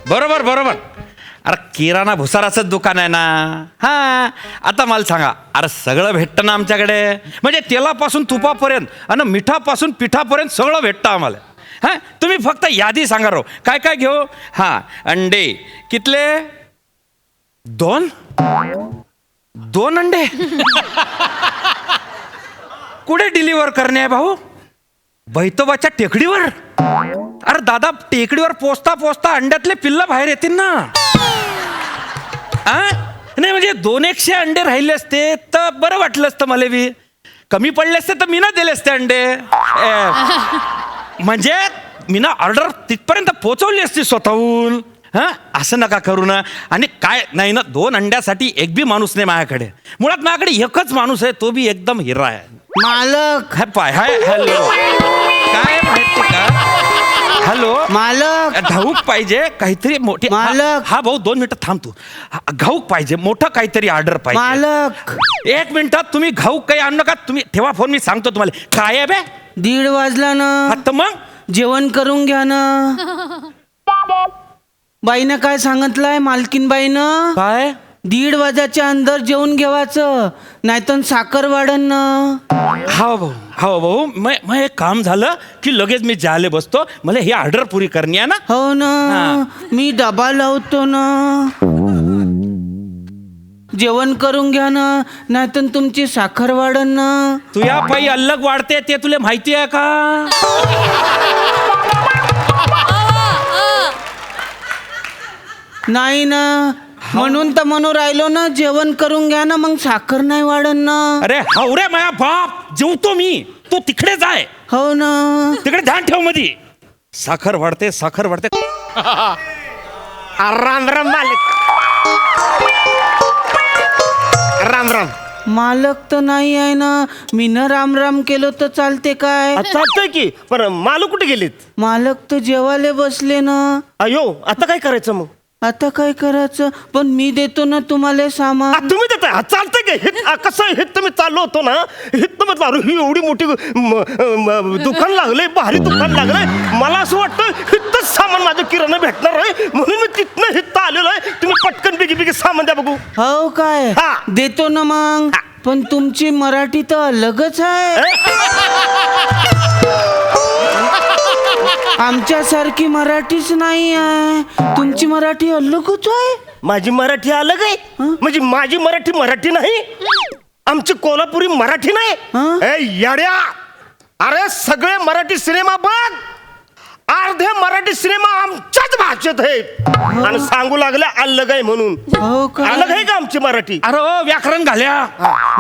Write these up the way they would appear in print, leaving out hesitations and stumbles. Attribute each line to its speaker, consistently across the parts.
Speaker 1: बरोबर बरोबर. अरे किराणा भुसाराचं दुकान आहे ना. हा आता मला सांगा, अरे सगळं भेटतं ना आमच्याकडे. म्हणजे तेलापासून तुपापर्यंत आणि मिठापासून पिठापर्यंत सगळं भेटतं आम्हाला. हा तुम्ही फक्त यादी सांगा रो, काय काय घेऊ. हा अंडे कितले? 2 अंडे. कुठे डिलिव्हर करणे आहे भाऊ? बैतोबाच्या टेकडीवर. अरे दादा, टेकडीवर पोचता पोचता अंड्यातले पिल्ल बाहेर येतील ना. नाही म्हणजे 200 अंडे राहिले असते तर बरं वाटलं असतं मला बी. कमी पडले असते तर मी ना दिले असते अंडे. म्हणजे मी ना ऑर्डर तिथपर्यंत पोहोचवली असती स्वतःहून. हा असं नका करू ना. आणि काय नाही ना, 2 अंड्यासाठी एक बी माणूस नाही माझ्याकडे. मुळात माझ्याकडे एकच माणूस आहे, तो बी एकदम हिरा आहे.
Speaker 2: मालक.
Speaker 1: Hi hello. काय माहिती का? हॅलो
Speaker 2: मालक.
Speaker 1: घाऊक पाहिजे काहीतरी मोठी.
Speaker 2: मालक.
Speaker 1: हा भाऊ 2 मिनिटं थांब तू. घाऊक पाहिजे, मोठं काहीतरी ऑर्डर पाहिजे.
Speaker 2: मालक.
Speaker 1: 1 मिनिटात तुम्ही घाऊक काही आणू नका. तुम्ही ठेवा फोन, मी सांगतो तुम्हाला. काय आहे बे?
Speaker 2: 1:30 वाजला ना.
Speaker 1: आता मग
Speaker 2: जेवण करून घ्या ना. बाईनं काय सांगितलंय, मालकीन बाईनं?
Speaker 1: काय?
Speaker 2: 1:30 वाजाच्या अंदर जेवून घेवायचं, नाहीतर साखर वाढन ना.
Speaker 1: हा भाऊ मग एक काम झालं की लगेच मी जाले बसतो. मला ही ऑर्डर पुरी करणी आहे ना.
Speaker 2: हो ना. मी डबा लावतो ना. जेवण करून घ्या ना, नाहीतर तुमची साखर वाढन ना.
Speaker 1: तुझ्या पायी अलग वाढते ते तुला माहिती आहे का?
Speaker 2: नाही ना, म्हणून तर म्हणून राहिलो ना, जेवण करून घ्या ना, मग साखर नाही वाढन ना.
Speaker 1: अरे हावरे माया बाप, जेवतो मी, तू तिकडे जाय.
Speaker 2: हो ना.
Speaker 1: तिकडे ध्यान ठेव मधी. साखर वाढते.
Speaker 3: राम राम मालक. राम राम.
Speaker 2: मालक तर नाही आहे ना. मी न राम राम केलो तर चालते काय?
Speaker 3: चालतंय की, पण मालक कुठे गेलेत?
Speaker 2: मालक तर जेवायला बसले ना.
Speaker 3: अयो, आता काय करायचं मग?
Speaker 2: आता काय करायचं? पण मी देतो ना तुम्हाला सामान.
Speaker 3: तुम्ही देताय? चालतंय काय? कसं हे तर मी चाललो होतो ना, हित म्हटलं अरे ही एवढी मोठी दुकान लागलंय, भारी दुकान लागलंय. मला असं वाटतं हितच सामान माझं किराणा भेटणार आहे, म्हणून मी तिथनं हित आलेलो आहे. तुम्ही पटकन बिगी सामान द्या बघू.
Speaker 2: हो काय?
Speaker 3: हा.
Speaker 2: देतो ना मग. पण तुमची मराठी तर अलगच आहे. आमच्यासारखी मराठीच नाही आहे. तुमची मराठी अलगच आहे.
Speaker 3: माझी मराठी अलग आहे. म्हणजे माझी मराठी नाही, आमची कोल्हापुरी मराठी नाही. ए येड्या, अरे सगळे मराठी सिनेमा बघ, अर्धे मराठी सिनेमा आमच्याच भाषेत आहेत आणि सांगू लागल्या अलग आहे म्हणून.
Speaker 2: हो का?
Speaker 3: अलग आहे का आमची मराठी?
Speaker 1: अरे व्याकरण घाल्या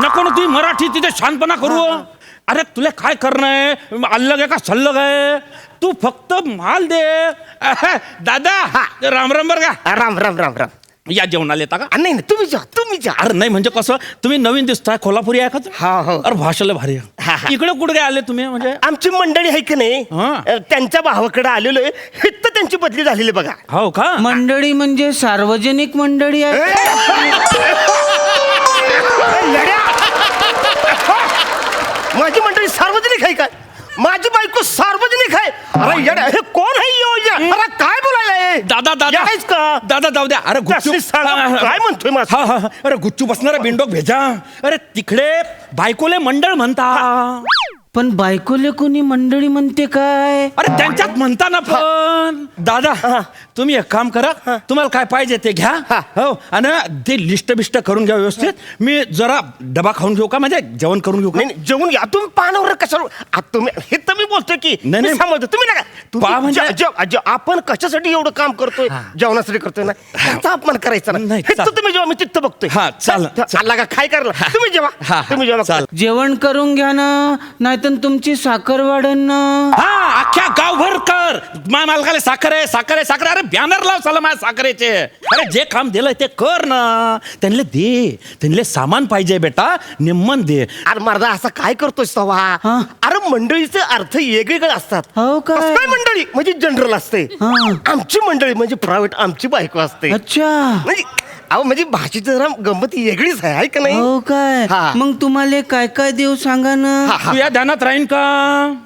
Speaker 1: नको ना तुम्ही मराठी तिथे शांतपणा करू. अरे तुला काय करणं आहे? अलग आहे का सल्लग आहे? तू फक्त माल दे. दादा राम राम बर का.
Speaker 3: राम राम राम राम.
Speaker 1: या जेवणाला येता का?
Speaker 3: नाही तुम्ही जा.
Speaker 1: अरे नाही म्हणजे कसं, तुम्ही नवीन दिसताय, कोल्हापुरी आहे का तुम्ही?
Speaker 3: हा हो.
Speaker 1: अरे भाषेला भारी आहे. इकडे कुठे आले तुम्ही? म्हणजे
Speaker 3: आमची मंडळी आहे की नाही, त्यांच्या भावाकडे आलेलो आहे. हित त्यांची बदली झालेली बघा.
Speaker 1: हो का?
Speaker 2: मंडळी म्हणजे सार्वजनिक मंडळी आहे.
Speaker 3: माझी मंडळी सार्वजनिक आहे काय? माझी बायको सार्वजनिक आहे? अरे येड्या, हे कोण आहे योजना? अरे काय बोलायला
Speaker 1: दादा
Speaker 3: का?
Speaker 1: दादा जाऊ द्या. अरे गुच्चू
Speaker 3: काय म्हणतोय माझं?
Speaker 1: हा अरे गुच्चू बसणारा बिंडोक भेजा. अरे तिकडे बायकोले मंडळ म्हणता.
Speaker 2: पण बायकोले कोणी मंडळी म्हणते काय?
Speaker 1: अरे त्यांच्यात म्हणता ना. पण दादा तुम्ही एक काम करा, तुम्हाला काय पाहिजे ते घ्या. हो, आणि ते लिस्ट बिस्ट करून घ्या व्यवस्थित. मी जरा डबा खाऊन घेऊ का? म्हणजे जेवण करून घेऊ का?
Speaker 3: नाही जेवून घ्या तुम्ही. पानावर कशाला तुम्ही? हे तर मी बोलतोय की
Speaker 1: नाही.
Speaker 3: समजतो तुम्ही नका. आपण कशासाठी एवढं काम करतोय? जेवणासाठी करतोय ना, त्यांचा अपमान करायचा नाही. तुम्ही जेव्हा मी तिथं बघतोय.
Speaker 1: हा
Speaker 3: चालला का? काय करायला तुम्ही जेव्हा तुम्ही जेव्हा
Speaker 2: जेवण करून घ्या ना, नाहीतर तुमची साखर वाढन ना.
Speaker 1: हा अख्ख्या गावभर कर. माझ्या मालकाला साखर आहे, साखर आहे, साखर. अरे बॅनर लाव चला माझ्या साखरेचे. अरे जे काम दिलंय ते कर ना. त्यांना दे, त्यांना सामान पाहिजे बेटा, निम्मन दे.
Speaker 3: अरे मर्दा असं काय करतोय सवा? अरे मंडळीचे अर्थ वेगवेगळे असतात.
Speaker 2: हो काय?
Speaker 3: काय मंडळी म्हणजे जनरल असते, आमची मंडळी म्हणजे प्रायव्हेट आमची बायको असते.
Speaker 2: अच्छा.
Speaker 3: म्हणजे अहो म्हणजे भाषेची जरा गंमत वेगळीच आहे का नाही?
Speaker 2: हो काय? मग तुम्हाला काय काय देऊ सांगा ना.
Speaker 1: तू या ध्यानात राहीन का?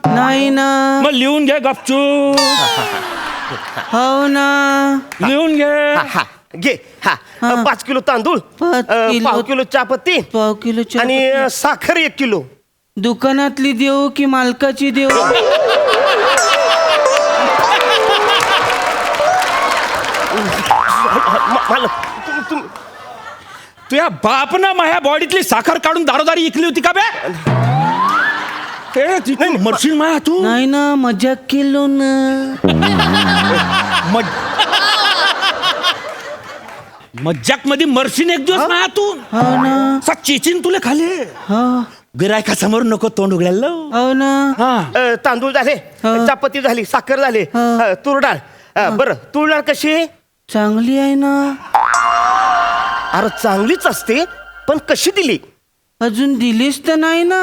Speaker 2: नाही ना.
Speaker 1: मग लिहून घे गपचूप.
Speaker 2: हो ना.
Speaker 1: लिहून घे.
Speaker 3: हा घे. हा 5 किलो तांदूळ,
Speaker 2: 5 किलो.
Speaker 3: 1 किलो चहापत्ती
Speaker 2: पाव किलो
Speaker 3: आणि साखर 1 किलो.
Speaker 2: दुकानातली देऊ की मालकाची देऊ?
Speaker 3: मालक
Speaker 1: तुझ्या बापनं माझ्या बॉडीतली साखर काढून दारोदारी इकली होती का बे?
Speaker 3: नाही,
Speaker 1: मरशील माया तू.
Speaker 2: नाही ना, मजाक केलो ना.
Speaker 1: मज्जाक मध्ये मरशील एक दिवस माया तू.
Speaker 2: हो ना.
Speaker 1: सा चेचीन तुला खाले.
Speaker 2: हो
Speaker 1: गिरायका समोर नको तोंड उघडायला.
Speaker 2: हो ना.
Speaker 1: हा
Speaker 3: तांदूळ झाले, चहापत्ती झाली, साखर झाली, तूर डाळ. बरं तूर डाळ कशी?
Speaker 2: चांगली आहे ना.
Speaker 3: अरे चांगलीच असते, पण कशी दिली?
Speaker 2: अजून दिलीच तर नाही ना.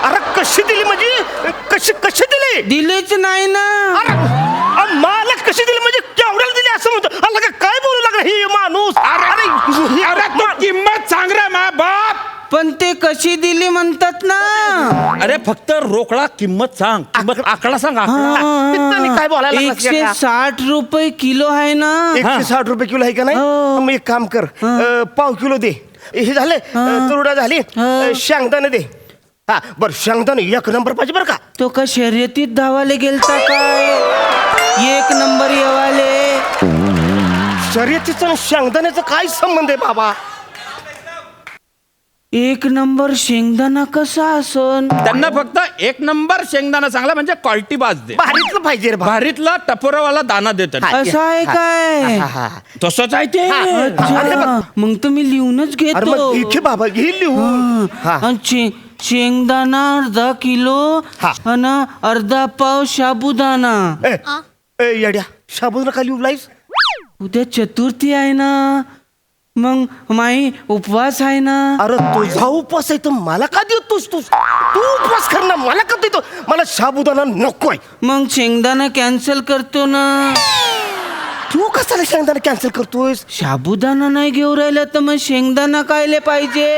Speaker 3: अरे कशी दिली म्हणजे कशी कशी दिली?
Speaker 2: दिलीच नाही ना.
Speaker 3: अरे मालक कशी दिली म्हणजे केवढ्याला दिली असं म्हणतो? अरे लगा काय बोलू लागला हे माणूस?
Speaker 1: अरे तू किंमत सांग रे मा बाप.
Speaker 2: पण ते कशी दिली म्हणतात ना.
Speaker 1: अरे फक्त रोकडा किंमत सांग. किंमत आकडा सांग.
Speaker 3: पित्तानी काय बोलायला लागला?
Speaker 2: 160 रुपये किलो आहे ना.
Speaker 3: 160 रुपये किलो आहे का नाही?
Speaker 2: हो.
Speaker 3: मग एक काम कर, पाव किलो दे. हे झाले, तुरडा झाली, शेंगदाणे दे. हा बर शेंगदाणे 1 नंबर पाहिजे बरं का.
Speaker 2: तो का शर्यतीत धावाले गेलता काय? 1 नंबर येवाले.
Speaker 3: शर्यतीचं आणि शेंगदाण्याचा काय संबंध आहे बाबा?
Speaker 2: 1 नंबर शेंगदाणा कसा असन?
Speaker 1: त्यांना फक्त 1 नंबर शेंगदाणा चांगला म्हणजे क्वालिटी बाज दे.
Speaker 3: भारीतलं पाहिजे रे बाबा.
Speaker 1: भारीतला टपोरावाला दाना देतात.
Speaker 3: हा.
Speaker 2: असं आहे काय?
Speaker 1: तसंच आहे ते.
Speaker 2: अच्छा, मग तर मी लिहूनच
Speaker 3: अरे मग
Speaker 2: घेतो.
Speaker 3: इथे बाबा घे लिहून. हा.
Speaker 2: आणि शेंगदाणा अर्धा किलो
Speaker 3: हा.
Speaker 2: आणि अर्धा पाव साबुदाणा.
Speaker 3: ए येड्या, साबुदाणा का लिहू लाईस?
Speaker 2: उद्या चतुर्थी आहे ना, मग माई उपवास आहे ना.
Speaker 3: अरे तुझा उपवास आहे तर मला का देतोस तू? तू उपवास कर ना, मला का देतो? मला साबुदाणा नकोय.
Speaker 2: मग शेंगदाणा कॅन्सल करतो ना.
Speaker 3: तू कशाला शेंगदाणा कॅन्सल करतोयस?
Speaker 2: साबुदाणा नाही घेऊ राहिला तर मग शेंगदाणा कायले पाहिजे?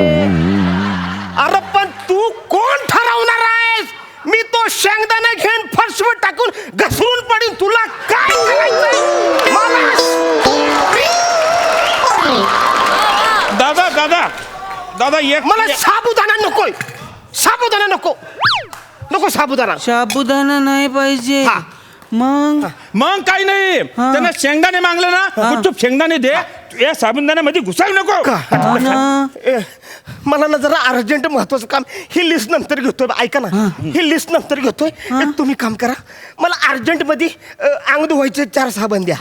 Speaker 3: अरे पण तू कोण ठरवणार आहेस? मी तो शेंगदाणा घेऊन फरशीवर टाकून घसरून पडीन. तुला काय करायचंय?
Speaker 1: दादा दादा दादा एक
Speaker 3: मला साबुदाणा नकोय. साबुदाणा नको. नको साबुदाणा.
Speaker 2: साबुदाणा नाही पाहिजे.
Speaker 3: हा.
Speaker 2: मग
Speaker 1: काही नाही. त्यांना शेंगदाणे मागले ना, गुपचूप शेंगदाणे दे. या साबुदाण्यामध्ये घुसायला नको.
Speaker 2: हो ना.
Speaker 3: मला ना जरा अर्जंट महत्वाचं काम, ही लिस्ट नंतर घेतोय. ऐका ना, ही लिस्ट नंतर घेतोय. एक तुम्ही काम करा, मला अर्जंट मध्ये अंग धुवायचे 4 साबण द्या.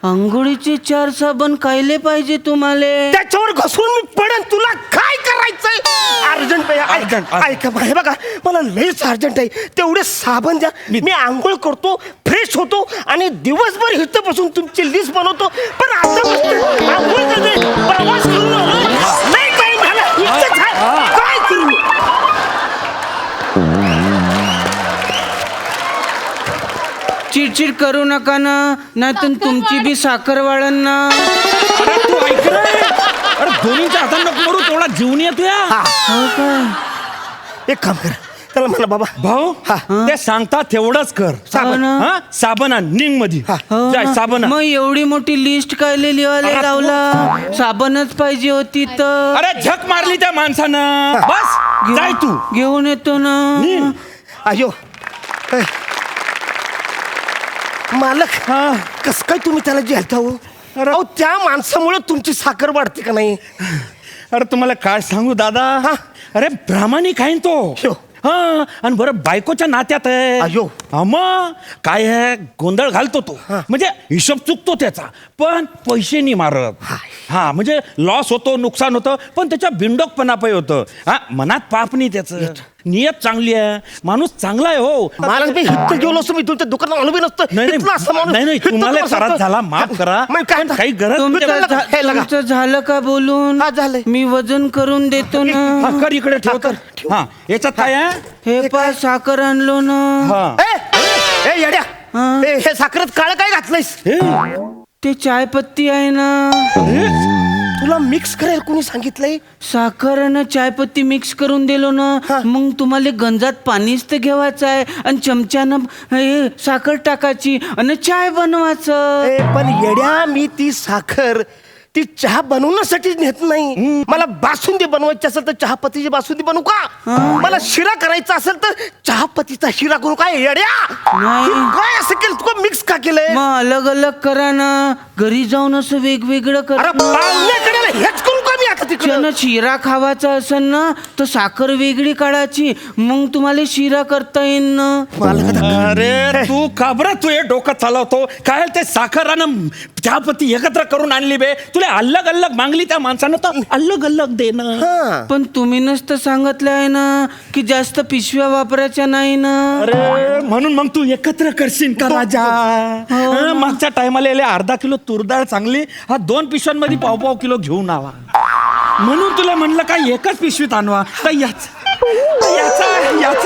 Speaker 2: अंघोळीचे 4 साबण कायले पाहिजे तुम्हाला?
Speaker 3: त्याच्यावर घसरून मी पडेन. तुला काय करायचंय? अर्जंट ऐका हे बघा, मला लयच अर्जंट आहे. तेवढे साबण द्या. मी आंघोळ करतो, फ्रेश होतो आणि दिवसभर इथं बसून तुमची लिस्ट बनवतो. पण आता आंघोळ करते, प्रवास करून नाही टाइम झाला. इथंच आहे. काय करू?
Speaker 2: चिडचिड करू नका ना, नाहीतर तुमची बी साखर वाढन ना.
Speaker 1: अरे तू ऐक रे. अरे दोन्हीच्या हातांना करू थोडा जीवन येतो या.
Speaker 2: हो काय?
Speaker 3: एक काम कर, त्याला म्हणा बाबा
Speaker 1: भाऊ ते सांगता तेवढंच कर.
Speaker 2: साबण.
Speaker 1: हा साबण आण, निघ मध्ये.
Speaker 2: हो
Speaker 1: जाय
Speaker 2: ना.
Speaker 1: साबण आण.
Speaker 2: मग एवढी मोठी लिस्ट कायले लिहायला लावला? साबणच पाहिजे होती तर.
Speaker 1: अरे झक मारली त्या माणसानं. बस जाय तू.
Speaker 2: घेऊन येतो ना.
Speaker 3: अयो मालक, कस काय तुम्ही त्याला जेलता हो? अहो त्या माणसामुळे तुमची साखर वाढते का नाही?
Speaker 1: अरे तुम्हाला काय सांगू दादा. अरे प्रामाणिक आहे तो.
Speaker 3: हो.
Speaker 1: हा आणि बरं बायकोच्या नात्यात आहे.
Speaker 3: अयो.
Speaker 1: मग काय आहे, गोंधळ घालतो तो. म्हणजे हिशोब चुकतो त्याचा, पण पैसे नाही मारत. हा म्हणजे लॉस होतो, नुकसान होतं, पण त्याच्या बिंडोकपणा पाय होतं. हा मनात पाप नाही त्याचं. नियत चांगली आहे, माणूस चांगला आहे. हो
Speaker 3: मला मी हित गेलो असतो, मी तुमच्या दुकानात आलो बी नसतं. इथला असा माणूस
Speaker 1: नाही
Speaker 3: हित
Speaker 1: तुम्हाला
Speaker 3: कसा
Speaker 1: त्रास
Speaker 3: असतो?
Speaker 1: झाला, माफ करा.
Speaker 3: मग काय
Speaker 1: काही गरज
Speaker 2: तुमचं
Speaker 3: हे लगा.
Speaker 2: तुमचं झालं का बोलून?
Speaker 3: हा, झालंय.
Speaker 2: मी वजन करून देतो ना.
Speaker 1: हा, कर इकडे ठेव कर. हा याच्यात काय आहे?
Speaker 2: हे पा साखर आणलो ना.
Speaker 1: हा
Speaker 3: ए येड्या, हे साखरेत काळ काय घातलंयस?
Speaker 2: ते चाय पत्ती आहे ना.
Speaker 3: तुला मिक्स करायला कोणी सांगितलंय?
Speaker 2: साखर आणि चायपत्ती मिक्स करून दिलो ना मग तुम्हाला गंजात पाणीच तर घ्यावायचं आहे आणि चमच्यानं हे साखर टाकायची आणि चाय बनवायचं.
Speaker 3: ए, पण येड्या, मी ती साखर ती चहा बनवण्यासाठी नेत नाही. मला बासुंदी बनवायची असेल तर चहापत्तीची बासुंदी बनवू का? मला शिरा करायचा असेल तर चहापत्तीचा शिरा करू काय? येड्या,
Speaker 2: नाही.
Speaker 3: हे काय असं केलं? तू मिक्स का केलंय?
Speaker 2: मग अलग अलग करा ना, घरी जाऊन असं वेगवेगळं
Speaker 3: अरे
Speaker 2: करा.
Speaker 3: पाहुण्याकडे हेच करू का मी आता तिकडे?
Speaker 2: ज्यानं शिरा खावाचा असेल ना तर साखर वेगळी काढायची मग तुम्हाला शिरा करता येईल ना.
Speaker 1: अरे तू काबरा तू हे डोकं चालवतो काय? ते साखर आणि चहापत्ती एकत्र करून आणली बे. तुला अलग अलग मागली त्या माणसानं तर अलग अलग दे ना.
Speaker 3: हा.
Speaker 2: पण तुम्ही नसतं सांगितलं आहे ना की जास्त पिशव्या वापरायच्या नाही ना.
Speaker 1: अरे म्हणून मग तू एकत्र करशील का राजा? हं, मागच्या टायमाला अर्धा किलो तुरडाळ चांगली, हा 2 पिशव्यांमध्ये पाव किलो घेऊन आवा. म्हणून तुला म्हणलं काय एकच पिशवीत आणवा. तर याचा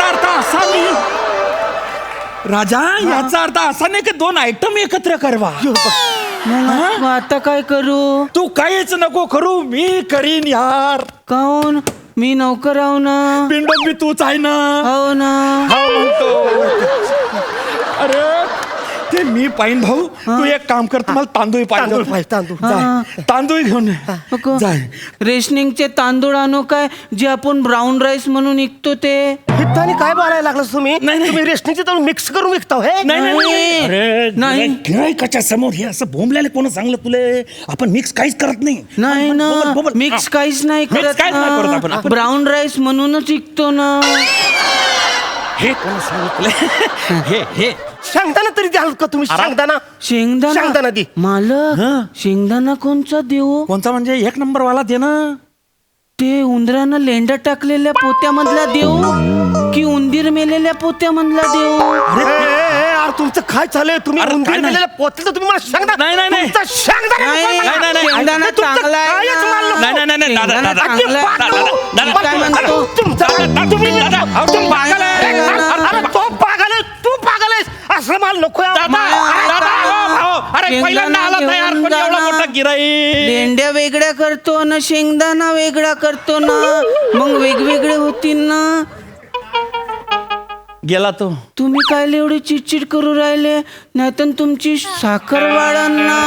Speaker 1: अर्थ असा नाही राजा, याचा अर्थ असा नाही की 2 आयटम एकत्र करवा.
Speaker 2: मग आता काय करू?
Speaker 1: तू काहीच नको करू, मी करीन यार.
Speaker 2: काऊन? मी नौकर आहो ना.
Speaker 1: पिंड बी तूच आहे ना.
Speaker 2: हो ना.
Speaker 1: हा म्हणतो. अरे ते मी पाहिन भाऊ. तू एक काम कर, मला तांदूळ
Speaker 3: तांदूळ
Speaker 1: पाहिजे.
Speaker 3: पाहिजे, तांदूळ.
Speaker 1: जाय, तांदूळ घेऊन ये.
Speaker 2: नको.
Speaker 1: जाय.
Speaker 2: रेशनिंगचे तांदूळ आणू काय जे आपण ब्राऊन राईस म्हणून विकतो ते?
Speaker 3: हिताने काय बोलायला लागलास तुम्ही?
Speaker 1: नाही, नाही.
Speaker 3: तुम्ही रेशनीचे तर मिक्स करून विकता हे?
Speaker 2: नाही.
Speaker 1: अरे
Speaker 2: नाही.
Speaker 1: गिरायकाच्या समोर हे असं बोंबल्याला कोण सांगलं तुले? आपण मिक्स काहीच करत नाही.
Speaker 2: नाही ना,
Speaker 1: बोबल, बोबल.
Speaker 2: मिक्स काहीच नाही
Speaker 1: Mix
Speaker 2: करत
Speaker 1: काहीच नाही करत आपण.
Speaker 2: ना.
Speaker 1: आपण-
Speaker 2: ब्राऊन राईस म्हणूनच विकतो ना.
Speaker 1: हे कोण सांगितलं? हे
Speaker 3: शेंगदाणा तरी द्याल का तुम्ही? शेंगदाणा
Speaker 2: शेंगदाणा
Speaker 3: दे.
Speaker 2: मालक,
Speaker 1: हं.
Speaker 2: शेंगदाणा कोणचा देऊ?
Speaker 1: कोणता म्हणजे 1 नंबर वाला दे ना.
Speaker 2: ते उंदरानं लेंडा टाकलेल्या पोत्यामधला देऊ की उंदीर मेलेल्या पोत्यामधला देऊ?
Speaker 3: यार तुमचं काय चाललंय? तुम्ही
Speaker 1: अरे,
Speaker 3: उंदीर
Speaker 1: काय नाही.
Speaker 3: मेलेल्या पोतलं, तुम्ही मला शेंगदाणा.
Speaker 1: नाही.
Speaker 3: तुमचा शेंगदाणा
Speaker 2: नाही,
Speaker 3: नको मला.
Speaker 1: नाही.
Speaker 2: शेंगदाणा
Speaker 3: तुमचं
Speaker 2: चांगला आहे
Speaker 3: कायच
Speaker 2: ना.
Speaker 3: मानलं.
Speaker 1: नाही, दादा,
Speaker 2: शेंगदाणा
Speaker 1: दादा.
Speaker 2: चांगला आहे.
Speaker 1: दादा,
Speaker 2: मी काय म्हणतो?
Speaker 3: तुम्ही पागल आहे. अरे तो पागल आहे, तू पागल आहेस. असं माल नको आहे.
Speaker 1: अरे पहिल्यांदा आला तयार, पण एवढा मोठा गिराई.
Speaker 2: लेंड्या वेगळ्या करतो ना, शेंगदाणा वेगळा करतो ना, मग वेगवेगळे होतील ना.
Speaker 1: गेला तो.
Speaker 2: तुम्ही काय एवढी चिडचिड करू राहिले? नाहीतर तुमची साखर वाढन ना.